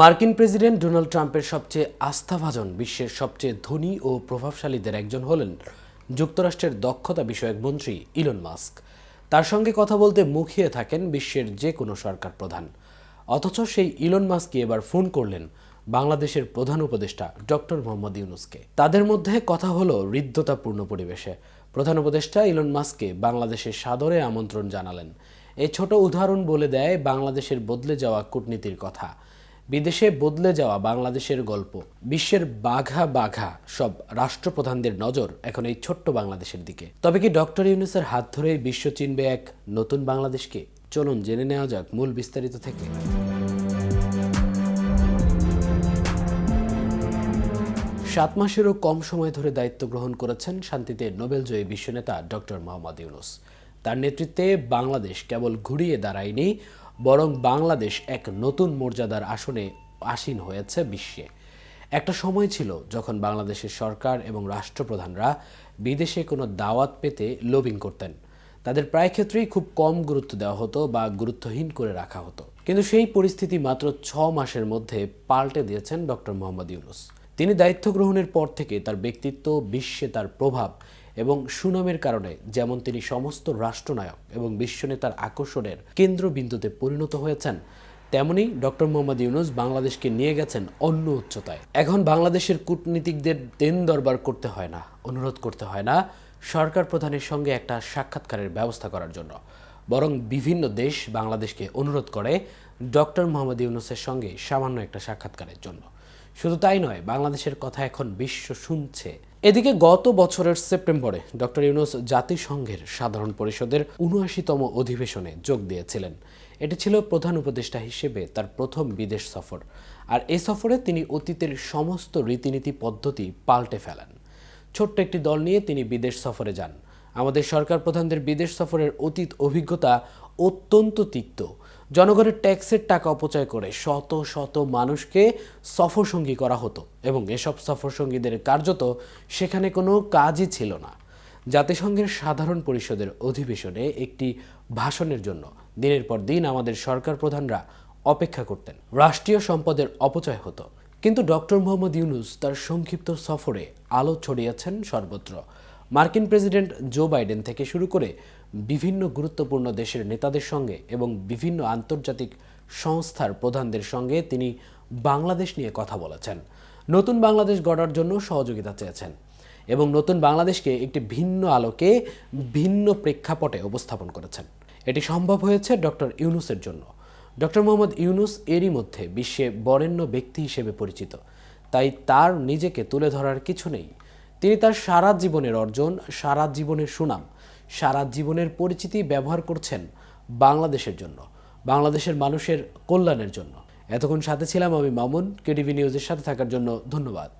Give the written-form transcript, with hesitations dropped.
মার্কিন president Donald ট্রাম্পের সবচেয়ে আস্থাভাজন বিশ্বের সবচেয়ে ধনী ও প্রভাবশালীদের একজন হলেন যুক্তরাষ্ট্রের দক্ষতা বিষয়ক মন্ত্রী ইলন মাস্ক। তার সঙ্গে কথা বলতে মুখিয়ে থাকেন বিশ্বের যে কোনো সরকার প্রধান। অথচ সেই ইলন মাস্কই এবার ফোন করলেন বাংলাদেশের প্রধান উপদেষ্টা ডক্টর মোহাম্মদ ইউনূসকে। তাদের মধ্যে কথা হলো হৃদ্যতাপূর্ণ পরিবেশে। প্রধান উপদেষ্টা ইলন মাস্ককে বাংলাদেশের সাদরে আমন্ত্রণ জানালেন। এই ছোট উদাহরণ বলে দেয় বাংলাদেশের বদলে যাওয়া কূটনীতির কথা, বিদেশে বদলে যাওয়া বাংলাদেশের গল্প। বিশ্বের বাঘা বাঘা সব রাষ্ট্রপ্রধানদের নজর এখন এই ছোট্ট বাংলাদেশের দিকে। তবে কি ডক্টর ইউনূসের হাত ধরেই বিশ্ব চিনবে এক নতুন বাংলাদেশকে? চলুন জেনে নেওয়া যাক মূল বিস্তারিত থেকে। 7 মাসেরও কম সময় ধরে দায়িত্ব গ্রহণ করেছেন শান্তিতে নোবেলজয়ী বিশ্বনেতা ডক্টর মোহাম্মদ ইউনূস। তার নেতৃত্বে বাংলাদেশ কেবল ঘুরিয়ে দাঁড়ায়নি, বরং বাংলাদেশ এক নতুন মর্যাদার আসনে আসীন হয়েছে বিশ্বে। একটা সময় ছিল যখন বাংলাদেশের সরকার এবং রাষ্ট্রপ্রধানরা বিদেশে কোনো দাওয়াত পেতে লবিং করতেন। তাদের প্রায় ক্ষেত্রেই খুব কম গুরুত্ব দেওয়া হতো বা গুরুত্বহীন করে রাখা হতো। কিন্তু সেই পরিস্থিতি মাত্র 6 মাসের মধ্যে পাল্টে দিয়েছেন ডক্টর মোহাম্মদ ইউনূস। তিনি দায়িত্ব গ্রহণের পর থেকে তার ব্যক্তিত্ব, বিশ্বে তার প্রভাব এবং সুনামের কারণে যেমন তিনি সমস্ত রাষ্ট্রনায়ক এবং বিশ্বনেতার আকর্ষণের কেন্দ্রবিন্দুতে পরিণত হয়েছেন, তেমনি ডক্টর মোহাম্মদ ইউনূস বাংলাদেশকে নিয়ে গেছেন অন্য উচ্চতায়। এখন বাংলাদেশের কূটনীতিকদের দেন দরবার করতে হয় না, অনুরোধ করতে হয় না সরকার প্রধানের সঙ্গে একটা সাক্ষাৎকারের ব্যবস্থা করার জন্য, বরং বিভিন্ন দেশ বাংলাদেশকে অনুরোধ করে ডক্টর মোহাম্মদ ইউনূসের সঙ্গে সামান্য একটা সাক্ষাৎকারের জন্য। শুধু তাই নয়, বাংলাদেশের কথা এখন বিশ্ব শুনছে। এদিকে গত বছরের সেপ্টেম্বরে ডক্টর ইউনূস জাতিসংঘের সাধারণ পরিষদের ৭৯তম অধিবেশনে যোগ দিয়েছিলেন। এটি ছিল প্রধান উপদেষ্টা হিসেবে তার প্রথম বিদেশ সফর। আর এই সফরে তিনি অতীতের সমস্ত রীতিনীতি পদ্ধতি পাল্টে ফেলেন। ছোট্ট একটি দল নিয়ে তিনি বিদেশ সফরে যান। আমাদের সরকার প্রধানদের বিদেশ সফরের অতীত অভিজ্ঞতা অত্যন্ত তিক্ত। জনগণের ট্যাক্সের টাকা অপচয় করে শত শত মানুষকে সফরসঙ্গী করা হতো এবং এসব সফরসঙ্গীদের কার্যত সেখানে কোনো কাজই ছিল না। জাতিসংঘের সাধারণ পরিষদের অধিবেশনে একটি ভাষণের জন্য দিনের পর দিন আমাদের সরকার প্রধানরা অপেক্ষা করতেন। রাষ্ট্রীয় সম্পদের অপচয় হতো। কিন্তু ডক্টর মোহাম্মদ ইউনূস তার সংক্ষিপ্ত সফরে আলো ছড়িয়েছেন সর্বত্র। মার্কিন প্রেসিডেন্ট জো বাইডেন থেকে শুরু করে বিভিন্ন গুরুত্বপূর্ণ দেশের নেতাদের সঙ্গে এবং বিভিন্ন আন্তর্জাতিক সংস্থার প্রধানদের সঙ্গে তিনি বাংলাদেশ নিয়ে কথা বলেছেন। নতুন বাংলাদেশ গড়ার জন্য সহযোগিতা চেয়েছেন এবং নতুন বাংলাদেশকে একটি ভিন্ন আলোকে, ভিন্ন প্রেক্ষাপটে উপস্থাপন করেছেন। এটি সম্ভব হয়েছে ডক্টর ইউনূসের জন্য। ডক্টর মোহাম্মদ ইউনূস এরই মধ্যে বিশ্বে বরেণ্য ব্যক্তি হিসেবে পরিচিত, তাই তার নিজেকে তুলে ধরার কিছু নেই। তিনি তার সারা জীবনের অর্জন, সারা জীবনের সুনাম, সারা জীবনের পরিচিতি ব্যবহার করছেন বাংলাদেশের জন্য, বাংলাদেশের মানুষের কল্যাণের জন্য। এতক্ষণ সাথে ছিলাম আমি মামুন। কেটিভি নিউজের সাথে থাকার জন্য ধন্যবাদ।